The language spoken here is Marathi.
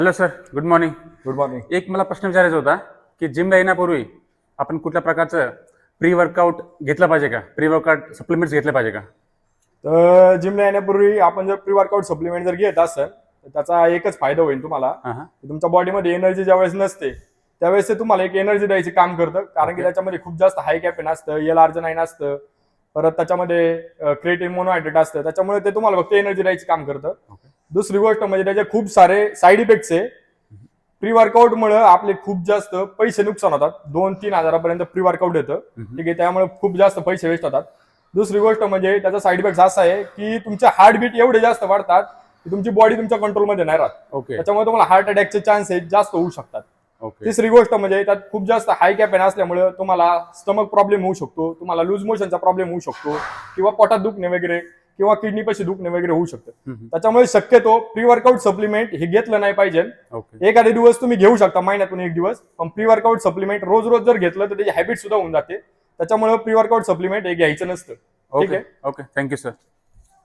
Hello sir, good morning. Good morning. एक मला प्रश्न विचारायचा होता की जिमला येण्यापूर्वी आपण कुठल्या प्रकारचं प्री वर्कआउट घेतलं पाहिजे का? प्री वर्कआउट सप्लिमेंट्स घेतले पाहिजे का? तर जिमला येण्यापूर्वी आपण जर प्री वर्कआउट सप्लिमेंट जर घेत असेल तर त्याचा एकच फायदा होईल तुम्हाला. तुमच्या बॉडीमध्ये एनर्जी ज्यावेळेस नसते त्यावेळेस ते तुम्हाला एक एनर्जी द्यायची काम करतं, कारण की त्याच्यामध्ये खूप जास्त हाय कॅफेन असतं, L-आर्जिनाइन असतं, परत त्याच्यामध्ये क्रिएटिन मोनोहायड्रेट असतं, त्याच्यामुळे ते तुम्हाला फक्त एनर्जी द्यायची काम करतं. दुसरी गोष्ट म्हणजे त्याचे खूप सारे साईड इफेक्ट्स आहे. प्री वर्कआउट मुळे आपले खूप जास्त पैसे नुकसान होतात. 2-3 हजारापर्यंत प्री वर्कआउट येतं, ठीक आहे. त्यामुळे खूप जास्त पैसे वेस्ट होतात. दुसरी गोष्ट म्हणजे त्याचा साईड इफेक्ट असा आहे की तुमचे हार्टबीट एवढे जास्त वाढतात की तुमची बॉडी तुमच्या कंट्रोलमध्ये नाही राहत. त्याच्यामुळे तुम्हाला हार्ट अटॅकचे चान्सेस जास्त होऊ शकतात. तिसरी गोष्ट म्हणजे त्यात खूप जास्त हाय कॅफेन असल्यामुळे तुम्हाला स्टमक प्रॉब्लेम होऊ शकतो, तुम्हाला लूज मोशनचा प्रॉब्लेम होऊ शकतो, किंवा पोटात दुखणे वगैरे किंवा किडनी पाशी दुखणे वगैरे होऊ शकतं. त्याच्यामुळे शक्यतो प्री वर्कआउट सप्लिमेंट हे घेतलं नाही पाहिजे. एखादे दिवस तुम्ही घेऊ शकता, महिन्यातून एक दिवस, पण प्री वर्कआउट सप्लिमेंट रोज रोज जर घेतलं तर त्याची हॅबिट सुद्धा होऊन जाते. त्याच्यामुळे प्री वर्कआउट सप्लिमेंट हे घ्यायचं नसतं. ठीक आहे. Okay, thank you sir.